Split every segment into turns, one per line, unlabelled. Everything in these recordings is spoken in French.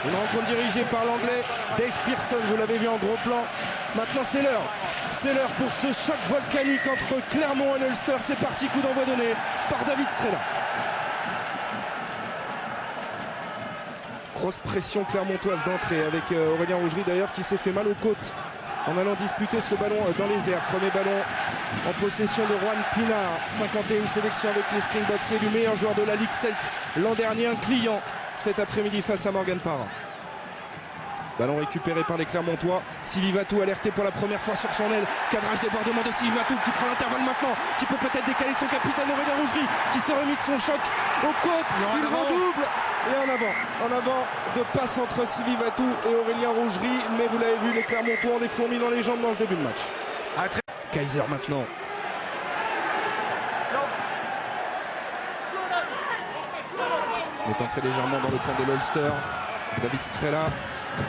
Une rencontre dirigée par l'anglais Dave Pearson, vous l'avez vu en gros plan. Maintenant c'est l'heure. C'est l'heure pour ce choc volcanique entre Clermont et Ulster. C'est parti, coup d'envoi donné par David Skrela. Grosse pression clermontoise d'entrée avec Aurélien Rougerie d'ailleurs qui s'est fait mal aux côtes en allant disputer ce ballon dans les airs. Premier ballon en possession de Juan Pinard. 51 sélections avec les Springboks. C'est le meilleur joueur de la Ligue Celt l'an dernier, un client cet après-midi face à Morgan Parra. Ballon récupéré par les Clermontois. Sylvie Vatou alerté pour la première fois sur son aile. Cadrage débordement de Sylvie Vatou qui prend l'intervalle maintenant, qui peut peut-être décaler son capitaine Aurélien Rougerie qui s'est remis de son choc aux côtes. Il redouble et en avant de passe entre Sylvie Vatou et Aurélien Rougerie. Mais vous l'avez vu, les Clermontois ont des fourmis dans les jambes dans ce début de match. Kaiser maintenant. Il est entré légèrement dans le camp de l'Ulster. David Skrela.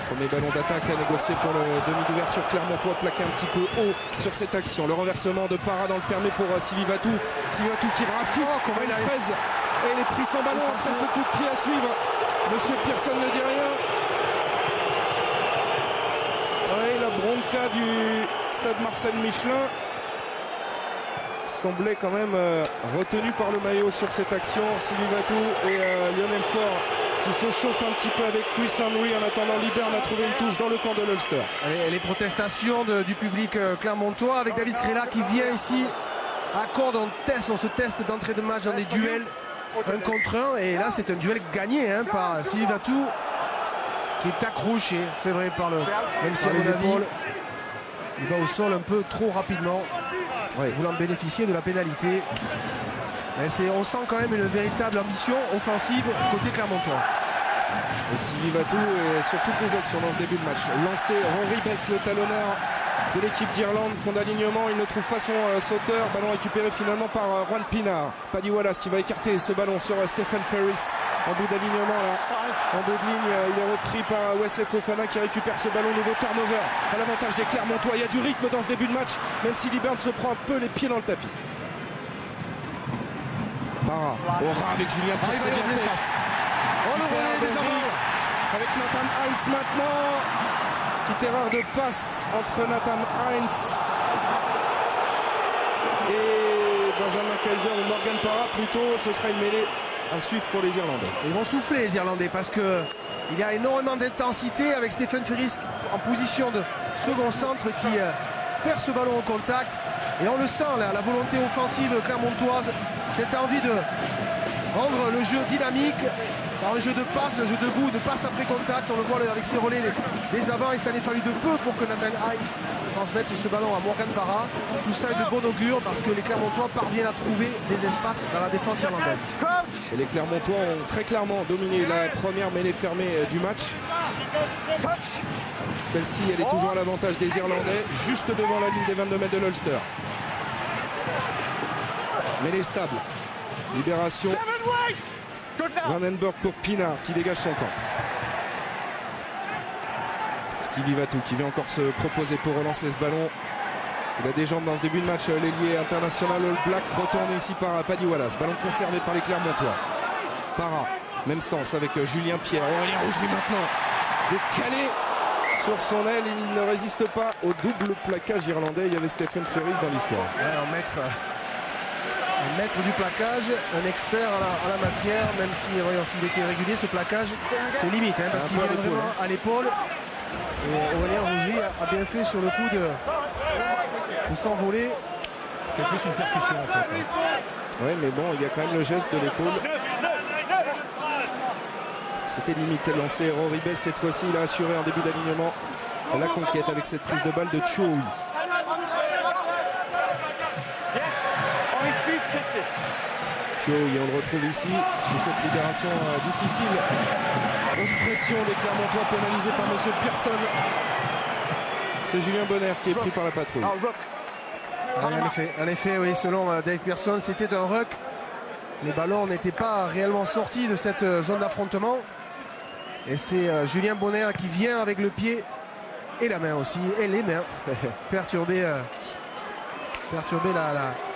Premier ballon d'attaque à négocier pour le demi d'ouverture clermontois, plaqué un petit peu haut sur cette action. Le renversement de Parra dans le fermé pour Sylvie Vatou. Sylvie Vatou qui rafute comme une fraise. Et il est pris son ballon après ce coup de pied à suivre. Monsieur Pearson ne dit rien. Oui, la bronca du stade Marcel Michelin semblait quand même retenu par le maillot sur cette action. Sylvie Vatou et Lionel Faure qui se chauffe un petit peu avec Chris Henry. En attendant, Liberne a trouvé une touche dans le camp de l'Ulster.
Les protestations du public clermontois avec David Skrela qui vient ici accorde on se teste d'entrée de match dans des duels 1 contre 1. Et là, c'est un duel gagné par Sylvie Vatou qui est accroché, c'est vrai, même si à mes épaules, il va au sol un peu trop rapidement, voulant bénéficier de la pénalité. On sent quand même une véritable ambition offensive côté clermontois.
Et Sylvie Vatou est sur toutes les actions dans ce début de match. Lancé, Rory Best, le talonneur de l'équipe d'Irlande, fond d'alignement, il ne trouve pas son sauteur. Ballon récupéré finalement par Juan Pinard. Paddy Wallace qui va écarter ce ballon sur Stephen Ferris. En bout d'alignement là, en bout de ligne, il est repris par Wesley Fofana qui récupère ce ballon. Nouveau turnover à l'avantage des Clermontois. Il y a du rythme dans ce début de match, même si Liberne se prend un peu les pieds dans le tapis. Aura avec Julien Pierre, c'est bien fait. Avec Nathan Hines maintenant. Petite erreur de passe entre Nathan Hines et Benjamin Kaiser ou Morgan Parra plutôt. Ce sera une mêlée à suivre pour les Irlandais.
Ils vont souffler les Irlandais parce qu'il y a énormément d'intensité avec Stephen Ferris en position de second centre qui perd ce ballon au contact. Et on le sent là, la volonté offensive clermontoise, cette envie de rendre le jeu dynamique par un jeu de passe, un jeu debout, de passe après contact. On le voit avec ses relais des avants et ça n'est fallu de peu pour que Nathan Hines transmette ce ballon à Morgan Parra. Tout ça est de bon augure parce que les Clermontois parviennent à trouver des espaces dans la défense irlandaise.
Et les Clermontois ont très clairement dominé la première mêlée fermée du match. Celle-ci, elle est toujours à l'avantage des Irlandais, juste devant la ligne des 22 mètres de l'Ulster. Mêlée stable. Libération. Vandenberg pour Pinard qui dégage son camp. Sylvie Vatou qui vient encore se proposer pour relancer ce ballon. Il a des jambes dans ce début de match. L'ailier international All Black retourné ici par Paddy Wallace. Ballon conservé par les Clermontois. Parra, même sens avec Julien Pierre. Aurélien Rougerie maintenant décalé sur son aile. Il ne résiste pas au double plaquage irlandais. Il y avait Stephen Ferris dans l'histoire.
Un maître du plaquage, un expert en la matière, même s'il était régulier, ce plaquage, c'est limite, parce qu'il vient vraiment à l'épaule. Et Aurélien Rougerie a bien fait sur le coup de s'envoler. C'est plus une percussion en fait.
Oui, mais bon, il y a quand même le geste de l'épaule. C'était limite lancé. Rory Best cette fois-ci, il a assuré en début d'alignement la conquête avec cette prise de balle de Chuoui. Et on le retrouve ici sur cette libération difficile. Grosse pression des Clermontois pénalisés par M. Pearson. C'est Julien Bonner qui est pris par la patrouille.
En effet, oui, selon Dave Pearson, c'était un ruck. Les ballons n'étaient pas réellement sortis de cette zone d'affrontement. Et c'est Julien Bonner qui vient avec le pied et la main aussi, et les mains, perturber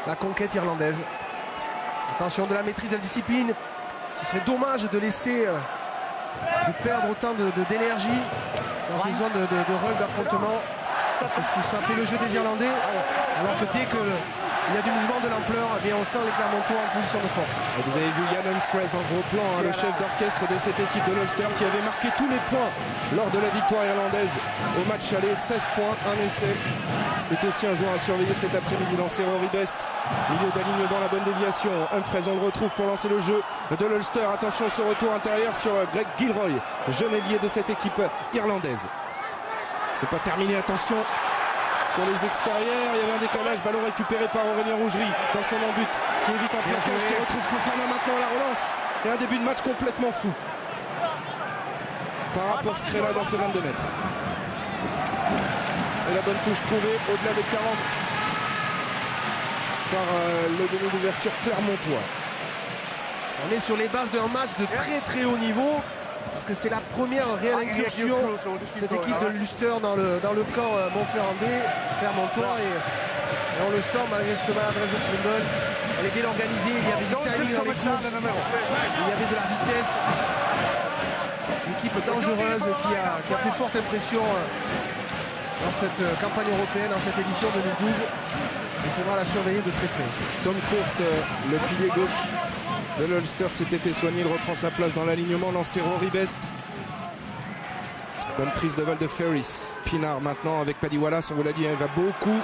la conquête irlandaise. Attention de la maîtrise de la discipline. Ce serait dommage de laisser de perdre autant d'énergie dans ces zones de rug, d'affrontement. Parce que ça fait le jeu des Irlandais. Alors que dès qu'il y a du mouvement de l'ampleur, eh bien on sent les Clermontois en position de force.
Et vous avez vu Yann Humphreys en gros plan, hein, le chef d'orchestre de cette équipe de l'Ulster qui avait marqué tous les points lors de la victoire irlandaise au match aller. 16 points, un essai. C'est aussi un joueur à surveiller cet après-midi. Lancé Rory Best, milieu d'alignement, la bonne déviation. Humphreys, on le retrouve pour lancer le jeu de l'Ulster. Attention, ce retour intérieur sur Greg Gilroy, jeune ailier de cette équipe irlandaise. Il ne peut pas terminer, attention sur les extérieurs, il y avait un décalage, ballon récupéré par Aurélien Rougerie dans son embut qui évite un plaquage, qui retrouve Fofana maintenant à la relance et un début de match complètement fou par rapport à Scrella dans ses 22 mètres. Et la bonne touche trouvée au-delà des 40 par le demi d'ouverture clermontois.
On est sur les bases d'un match de très haut niveau. Parce que c'est la première réelle incursion cette équipe de l'Ulster dans le camp Montferrandais, Clermontois, et on le sent malgré cette maladresse de Trimble. Elle est bien organisée, il y avait du timing dans les courses, il y avait de la vitesse. Une équipe dangereuse qui a fait forte impression dans cette campagne européenne, dans cette édition 2012. Il faudra la surveiller de très près.
Tom Court, le pilier gauche de l'Ulster, s'était fait soigner, il reprend sa place dans l'alignement, lancé Rory Best. Bonne prise de vol de Ferris. Pinard maintenant avec Paddy Wallace, on vous l'a dit, il va beaucoup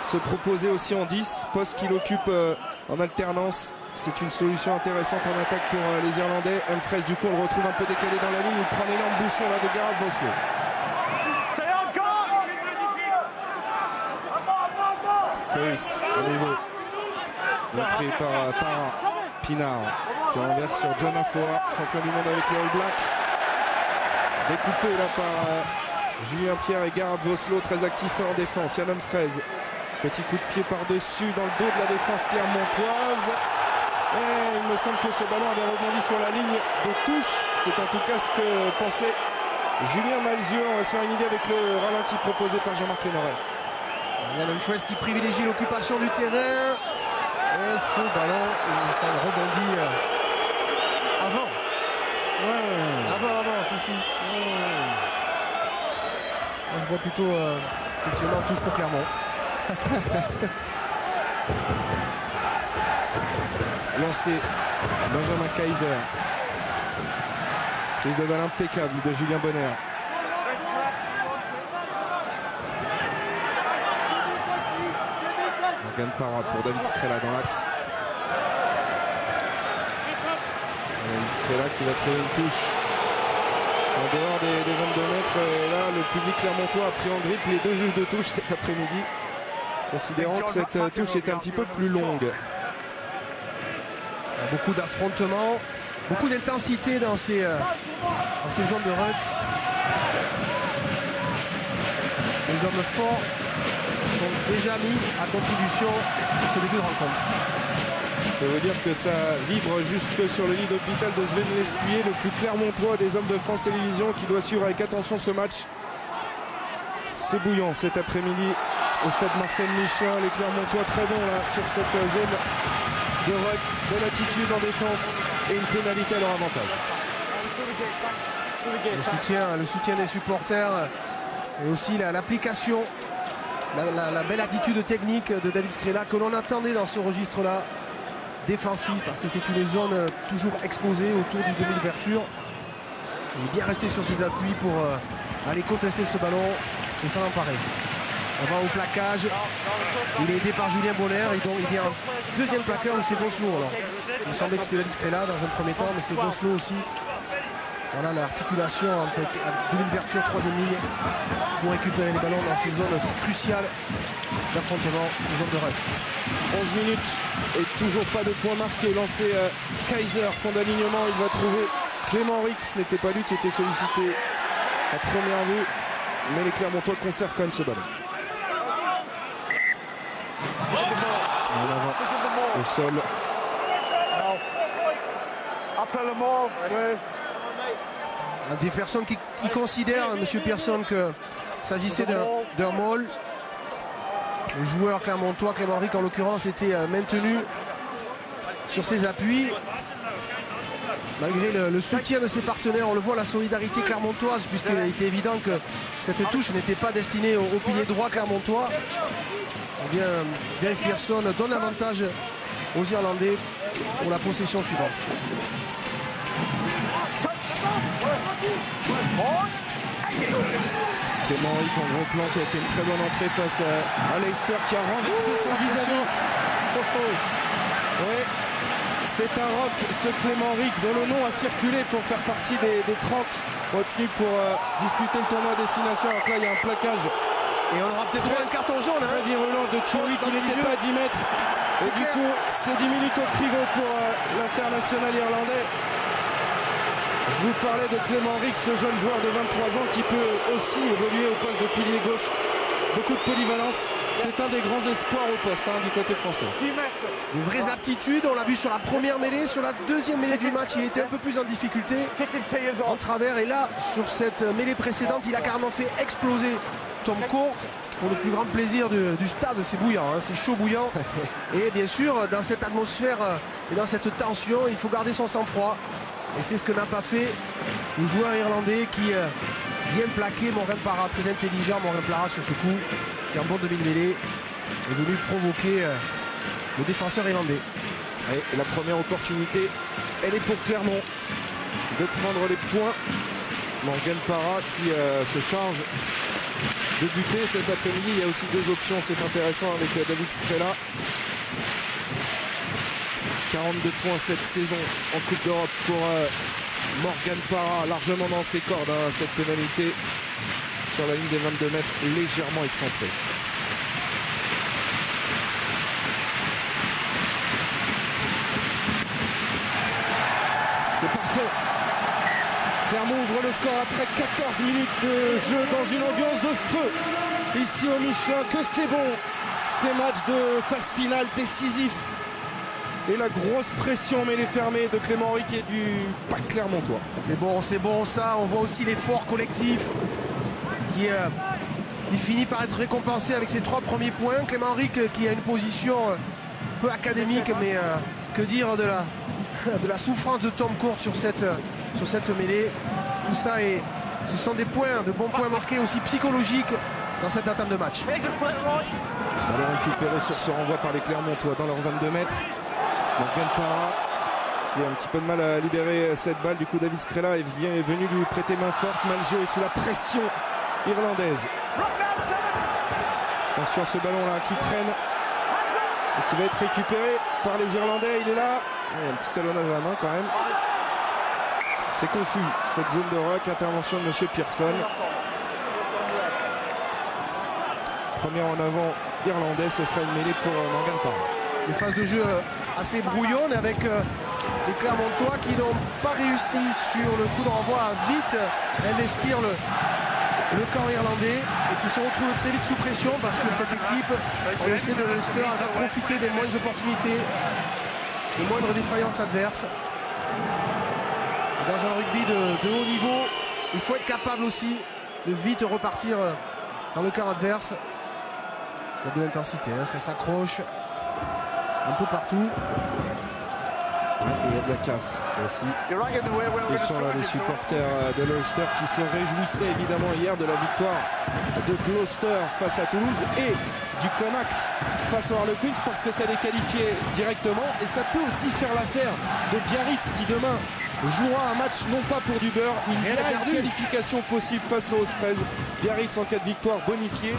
se proposer aussi en 10, poste qu'il occupe en alternance. C'est une solution intéressante en attaque pour les Irlandais. Humphreys, du coup, on le retrouve un peu décalé dans la ligne, il prend un énorme bouchon là de Gareth Voslo. Ferris, à nouveau. Repris par Pinard, qui renverse sur John Afoa, champion du monde avec les All Blacks. Découpé là par Julien Pierre et Gareth Voslo, très actif en défense. Yann Humphreys, petit coup de pied par-dessus dans le dos de la défense clermontoise. Et il me semble que ce ballon avait rebondi sur la ligne de touche. C'est en tout cas ce que pensait Julien Malzieu. On va se faire une idée avec le ralenti proposé par Jean-Marc Lénoret.
Yann Humphreys qui privilégie l'occupation du terrain. Et ce ballon, ça rebondit avant. Avant, si. Moi, je vois plutôt effectivement touche pour Clermont.
Lancé Benjamin Kaiser. Prise de balle impeccable de Julien Bonner. Morgan Parra pour David Scrella dans l'axe. David Scrella qui va trouver une touche en dehors des 22 mètres. Et là, le public clermontois a pris en grippe les deux juges de touche cet après-midi, considérant que cette touche est un petit peu plus longue.
Beaucoup d'affrontements, beaucoup d'intensité dans ces zones de ruck. Les hommes forts sont déjà mis à contribution à ce début de rencontre.
Je peux vous dire que ça vibre jusque sur le lit d'hôpital de Sven Lescuyer, le plus clermontois des hommes de France Télévisions, qui doit suivre avec attention ce match. C'est bouillant cet après-midi au stade Marcel Michelin. Les Clermontois très bons là sur cette zone de ruck, de l'attitude en défense et une pénalité à leur avantage.
Le soutien des supporters et aussi l'application, la belle attitude technique de David Scrella que l'on attendait dans ce registre-là défensif, parce que c'est une zone toujours exposée autour du demi d'ouverture. Il est bien resté sur ses appuis pour aller contester ce ballon et s'en emparer. On va au plaquage. Il est aidé par Julien Bonner et donc il y a un deuxième plaqueur où c'est Voslo. Alors, il me semblait que c'était David Scrella dans un premier temps, mais c'est Voslo aussi. Voilà l'articulation entre demi-ouverture, troisième ligne pour récupérer les ballons dans ces zones aussi cruciales d'affrontement, les zones de ruck.
11 minutes et toujours pas de points marqués. Lancé Kaiser, fond d'alignement, il va trouver Clément Rix. Ce n'était pas lui qui était sollicité à première vue, mais les Clermontois conservent quand même ce ballon. En avant, au sol.
Des personnes qui considèrent, M. Pearson, qu'il s'agissait d'un maul. Le joueur clermontois, Clément Ric en l'occurrence, était maintenu sur ses appuis. malgré le soutien de ses partenaires. On le voit, la solidarité clermontoise, puisqu'il était évident que cette touche n'était pas destinée au pilier droit clermontois. Eh bien, Dave Pearson donne l'avantage aux Irlandais pour la possession suivante.
Clément Henrique en gros plan qui a fait une très bonne entrée face à Leicester qui a renversé son vis-à-vis. Ouais, c'est un rock ce Clément Henrique dont le nom a circulé pour faire partie des 30 retenus pour disputer le tournoi à destination. Alors que là il y a un plaquage.
Et on aura peut-être un carton jaune.
Très virulent de Choury qui n'était pas à 10 mètres. Et du coup c'est 10 minutes au frigo pour l'international irlandais. Je vous parlais de Clément Henrique, ce jeune joueur de 23 ans qui peut aussi évoluer au poste de pilier gauche. Beaucoup de polyvalence. C'est un des grands espoirs au poste du côté français.
De vraies aptitudes, on l'a vu sur la première mêlée. Sur la deuxième mêlée du match, il était un peu plus en difficulté en travers. Et là, sur cette mêlée précédente, il a carrément fait exploser Tom Court. Pour le plus grand plaisir du stade, c'est bouillant, c'est chaud bouillant. Et bien sûr, dans cette atmosphère et dans cette tension, il faut garder son sang-froid. Et c'est ce que n'a pas fait le joueur irlandais qui vient plaquer Morgan Parra. Très intelligent Morgan Parra sur ce coup, qui en bon demi-mêlée est venu provoquer le défenseur irlandais.
Et la première opportunité, elle est pour Clermont de prendre les points. Morgan Parra qui se charge de buter cet après-midi. Il y a aussi deux options, c'est intéressant avec David Skrela. 42 points cette saison en Coupe d'Europe pour Morgan Parra, largement dans ses cordes, cette pénalité sur la ligne des 22 mètres, légèrement excentrée. C'est parfait. Clermont ouvre le score après 14 minutes de jeu dans une ambiance de feu ici au Michelin. Que c'est bon, ces matchs de phase finale décisifs. Et la grosse pression mêlée fermée de Clément Henrique et du pack clermontois.
C'est bon ça. On voit aussi l'effort collectif qui finit par être récompensé avec ses 3 premiers points. Clément Henrique qui a une position peu académique, mais que dire de la souffrance de Tom Court sur cette mêlée. Tout ça, ce sont des points, de bons points marqués aussi psychologiques dans cette entame de match.
Ballon récupéré sur ce renvoi par les Clermontois dans leurs 22 mètres. Morgan Parra qui a un petit peu de mal à libérer cette balle. Du coup, David Skrela est venu lui prêter main forte. Malzieu est sous la pression irlandaise. Attention à ce ballon-là qui traîne et qui va être récupéré par les Irlandais. Il est là. Il y a un petit talonnage à la main quand même. C'est confus, cette zone de rock. Intervention de M. Pearson. Première en avant irlandais, ce sera une mêlée pour Morgan Parra.
Des phases de jeu assez brouillonnes avec les Clermontois qui n'ont pas réussi sur le coup de renvoi à vite investir le camp irlandais et qui se retrouvent très vite sous pression parce que cette équipe, on le sait, de Leicester va profiter des moindres opportunités, des moindres défaillances adverses. Et dans un rugby de haut niveau, il faut être capable aussi de vite repartir dans le camp adverse. Il y a de l'intensité, ça s'accroche un peu partout.
Et il y a de la casse aussi. Ce sont là les supporters de Leicester qui se réjouissaient évidemment hier de la victoire de Gloucester face à Toulouse et du Connacht face aux Harlequins parce que ça les qualifiait directement et ça peut aussi faire l'affaire de Biarritz qui demain jouera un match non pas pour du beurre, il y a une qualification possible face aux Ospreys. Biarritz en cas de victoire bonifié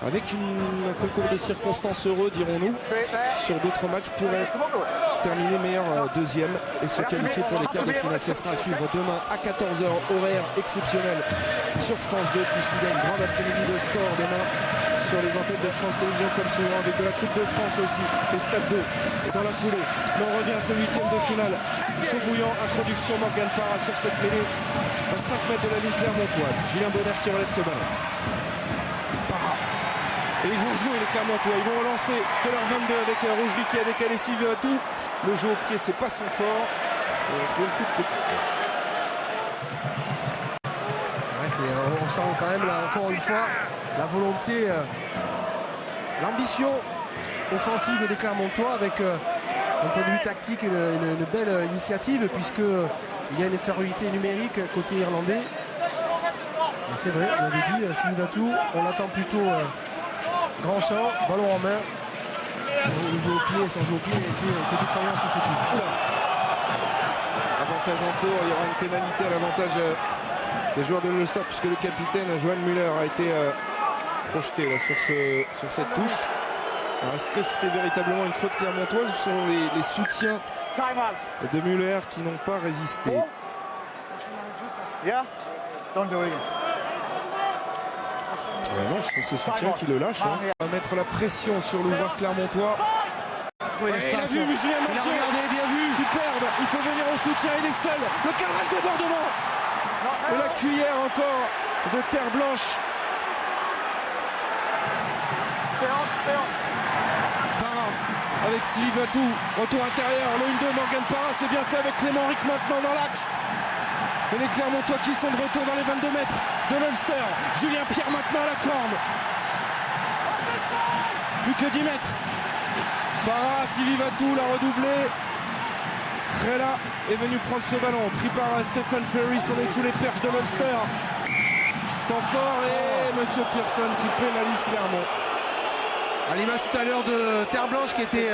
avec un concours de circonstances heureux dirons-nous sur d'autres matchs pourrait terminer meilleur deuxième et se qualifier pour les quarts de finale. Ce sera à suivre demain à 14h, horaire exceptionnel sur France 2 puisqu'il y a une grande après-midi de sport demain sur les antennes de France Télévisions comme souvent avec de la Coupe de France aussi et Stade 2 dans la foulée. Mais on revient à ce huitième de finale chaud bouillant. Introduction Morgan Parra sur cette mêlée à 5 mètres de la ligne clermontoise. Julien Bonner qui relève ce ballon. Parra. Et ils vont jouer les Clermontois, ils vont relancer de leur 22 avec Rougerie qui a décalé Sylvain Atou. Le jeu au pied, c'est pas son fort. Et on trouve une toute petite touche.
Ouais, on sent quand même là, encore une fois la volonté, l'ambition offensive des Clermontois avec d'un point de vue tactique une belle initiative puisque il y a une infériorité numérique côté irlandais. Mais c'est vrai, on avait dit, Silivatou, on l'attend plutôt grand champ, ballon en main. Le jeu au pied, son jeu au pied était défaillant sur ce coup.
Avantage en cours, il y aura une pénalité à l'avantage des joueurs de l'Ulster puisque le capitaine Johan Muller a été projeté là, sur cette touche. Est-ce que c'est véritablement une faute clermontoise ou ce sont les soutiens de Muller qui n'ont pas résisté? Non, ce sont ses soutiens qui le lâchent. Hein. On va mettre la pression sur l'ouvreur clermontois.
Oui,
il a vu Julien Malzieu.
Bien vu.
Superbe, il faut venir au soutien, il est seul. Le cadrage débordement. Et la cuillère encore de terre blanche. Parra avec Silivatou, retour intérieur, le 1-2 Morgan Parra, c'est bien fait avec Clément Rick maintenant dans l'axe. Et les Clermontois qui sont de retour dans les 22 mètres de l'Ulster. Julien Pierre maintenant à la corne. Plus que 10 mètres. Parra, Silivatou l'a redoublé. Scrella est venu prendre ce ballon. Pris par Stephen Ferris, on est sous les perches de l'Ulster. Temps fort et Monsieur Pearson qui pénalise Clermont.
À l'image tout à l'heure de Terre Blanche qui était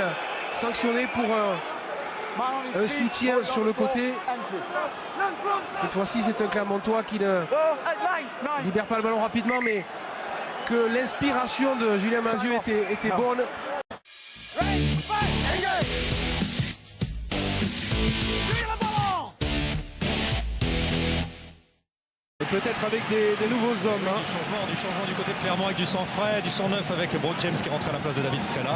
sanctionné pour un soutien sur le côté. Cette fois-ci, c'est un Clermontois qui ne libère pas le ballon rapidement, mais que l'inspiration de Julien Malzieu était bonne.
Peut-être avec des nouveaux hommes. Hein.
Du changement du côté de Clermont avec du sang frais, du sang neuf avec Brock James qui est rentré à la place de David Scrella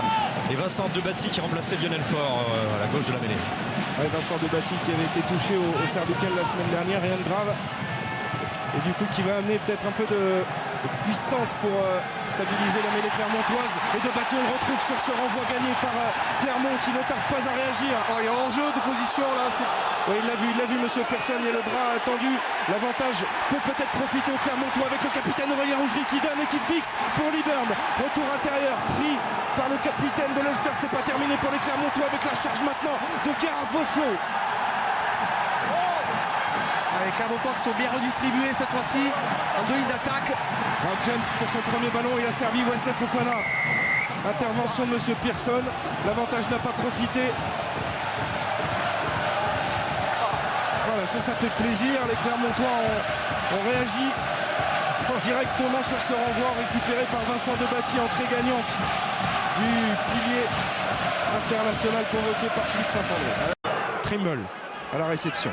et Vincent Debati qui remplaçait Lionel Faure à la gauche de la mêlée.
Ouais, Vincent Debati qui avait été touché au cervical la semaine dernière, rien de grave. Et du coup qui va amener peut-être un peu de puissance pour stabiliser la mêlée clermontoise. Et Debati on le retrouve sur ce renvoi gagné par Clermont qui ne tarde pas à réagir.
Oh, il y a hors-jeu de position là.
Oui, il l'a vu, Monsieur Pearson, il y a le bras tendu. L'avantage peut peut-être profiter au Clermontois avec le capitaine Aurélien Rougerie qui donne et qui fixe pour Liburn. Retour intérieur, pris par le capitaine de l'Ulster. C'est pas terminé pour les Clermontois avec la charge maintenant de Gerhard Vosloo.
Les Clermontois qui sont bien redistribués cette fois-ci en deux lignes d'attaque.
Brock James pour son premier ballon, il a servi Wesley Fofana. Intervention de Monsieur Pearson. L'avantage n'a pas profité. Voilà, ça fait plaisir. Les Clermontois ont réagi directement sur ce renvoi récupéré par Vincent Debati, entrée gagnante du pilier international convoqué par Philippe Saint-André. Trimble à la réception.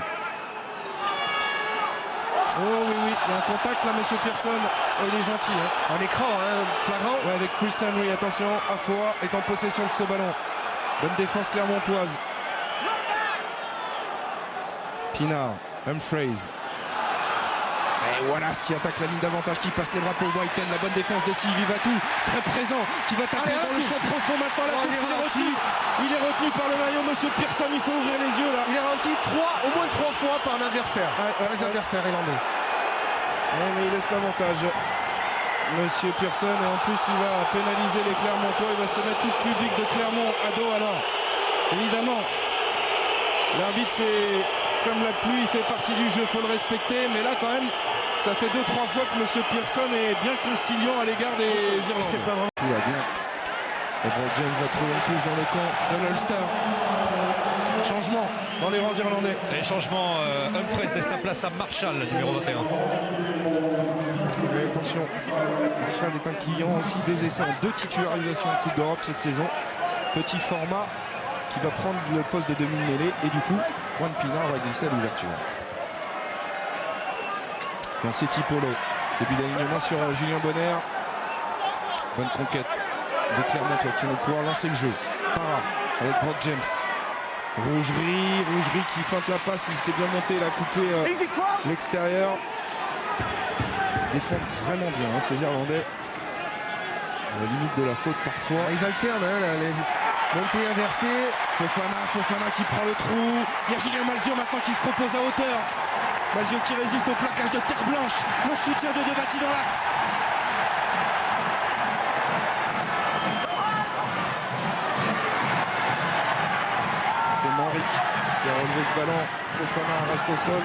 Oh oui, il y a un contact là, Monsieur Pearson. Oh, il est gentil. Hein.
En écran, flagrant.
Ouais, avec Chris Henry, attention, Afoa est en possession de ce ballon. Bonne défense clermontoise. Pinard, Humphreys. Et voilà ce qui attaque la ligne d'avantage, qui passe les bras pour Whiten. La bonne défense de Sylvie Vatou, très présent, qui va taper dans le champ profond maintenant. La course, il est retenu par le maillot. Monsieur Pearson, il faut ouvrir les yeux là.
Il est ralenti au moins trois fois par un adversaire. Les adversaires irlandais.
Mais il laisse l'avantage. Monsieur Pearson, et en plus il va pénaliser les Clermontois. Il va se mettre tout le public de Clermont à dos. Alors, évidemment, l'arbitre c'est comme la pluie, il fait partie du jeu, il faut le respecter. Mais là quand même, ça fait 2-3 fois que Monsieur Pearson est bien conciliant à l'égard des Irlandais. Tout va bien. Et Brock James va trouver une touche dans le camp de l'Ulster. Changement dans les rangs irlandais.
Les changements, Humphreys laisse la place à Marshall, numéro 21.
Mais attention, Marshall est un client aussi, 2 essais en 2 titularisations en Coupe d'Europe cette saison. Petit format qui va prendre le poste de demi-mêlée et du coup, Juan Pinard va glisser à l'ouverture. Lancé Tipolo. Début d'alignement sur Julien Bonner. Bonne conquête de Clermontois qui vont pouvoir lancer le jeu. Parra avec Brock James. Rougerie qui feinte la passe, il s'était bien monté, il a coupé l'extérieur. Défendent vraiment bien ces Irlandais. À la limite de la faute parfois.
Ils alternent les montées inversées.
Fofana qui prend le trou. Il y a Julien Malzieu maintenant qui se propose à hauteur. Malzieu qui résiste au plaquage de terre blanche. Le soutien de Debati dans l'axe. Clément Rick qui a relevé ce ballon. Fofana reste au sol.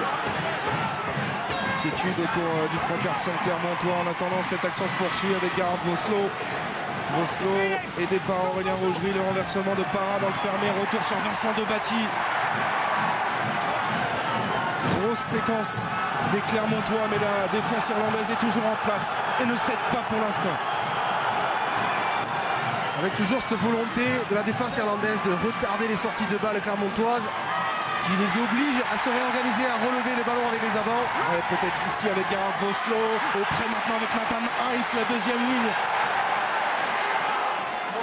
Inquiétude autour du 3/4 Clermontois. En attendant, cette action se poursuit avec Garard Voslo. Voslo aidé par Aurélien Rougerie. Le renversement de Parra dans le fermé. Retour sur Vincent Debatty. Grosse séquence des Clermontois, mais la défense irlandaise est toujours en place et ne cède pas pour l'instant.
Avec toujours cette volonté de la défense irlandaise de retarder les sorties de balles clermontoises, qui les oblige à se réorganiser, à relever les ballons avec les avants.
Ouais, peut-être ici avec Garard Voslo, auprès maintenant avec Nathan Heinz, la deuxième ligne.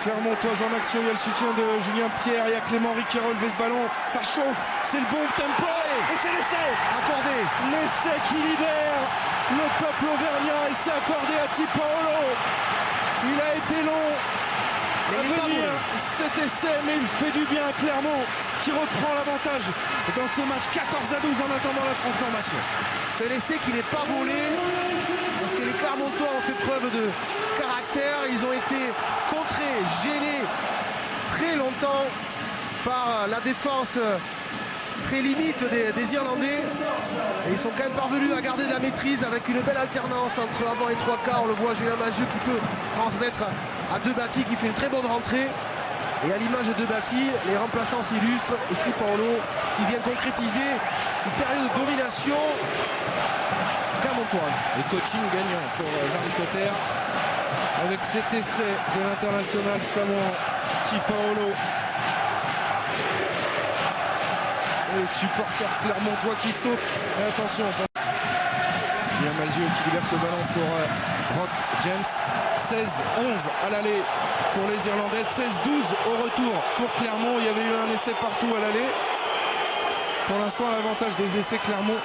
Clermontoise en action, il y a le soutien de Julien Pierre, il y a Clément Rick qui a relevé ce ballon, ça chauffe, c'est le bon tempo et c'est l'essai
accordé.
L'essai qui libère le peuple auvergnat et c'est accordé à Tipaolo. Il a été long à venir cet essai, mais il fait du bien à Clermont qui reprend l'avantage dans ce match 14-12 en attendant la transformation.
C'est un essai qui n'est pas volé parce que les Clermontois ont fait preuve de caractère. Ils ont été contrés, gênés très longtemps par la défense très limite des Irlandais. Et ils sont quand même parvenus à garder de la maîtrise avec une belle alternance entre avant et trois quarts. On le voit, Julien Mazieu qui peut transmettre à Debatty qui fait une très bonne rentrée. Et à l'image de Debatty, les remplaçants s'illustrent et Tipaolo qui vient concrétiser une période de domination clermontoise.
Et coaching gagnant pour Jean Cotter avec cet essai de l'international samoan Tipaolo. Et les supporters clermontois qui sautent. Et attention, Julien Mazieu qui libère ce ballon pour Brock James. 16-11 à l'aller pour les Irlandais, 16-12 au retour pour Clermont. Il y avait eu un essai partout à l'aller. Pour l'instant, l'avantage des essais Clermont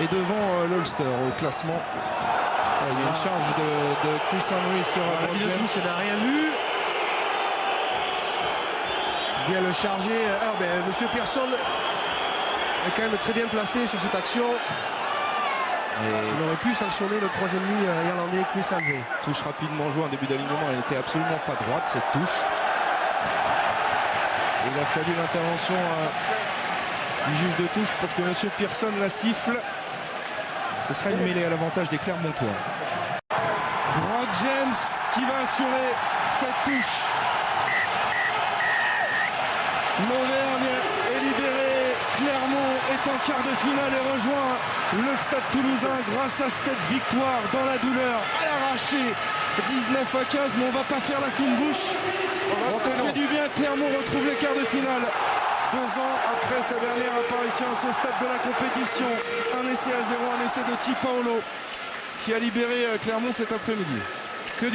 est devant l'Ulster au classement. Il y a une charge de Chris Henry sur Brock James.
Il n'a rien vu. Bien le charger. Monsieur Pearson est quand même très bien placé sur cette action. Il aurait pu sanctionner le troisième ligne irlandais Chris Henry.
Touche rapidement jouée en début d'alignement. Elle n'était absolument pas droite cette touche. Il a fallu l'intervention du juge de touche pour que monsieur Pearson la siffle. Ce sera une mêlée à l'avantage des Clermontois. Brock James qui va assurer cette touche. L'Auvergne est libérée. Clermont est en quart de finale et rejoint le Stade Toulousain grâce à cette victoire dans la douleur à l'arraché. 19-15, mais on va pas faire la fine bouche. Ça fait du bien. Clermont retrouve les quarts de finale. 2 ans après sa dernière apparition à ce stade de la compétition. Un essai à 0, un essai de Tipaolo qui a libéré Clermont cet après-midi.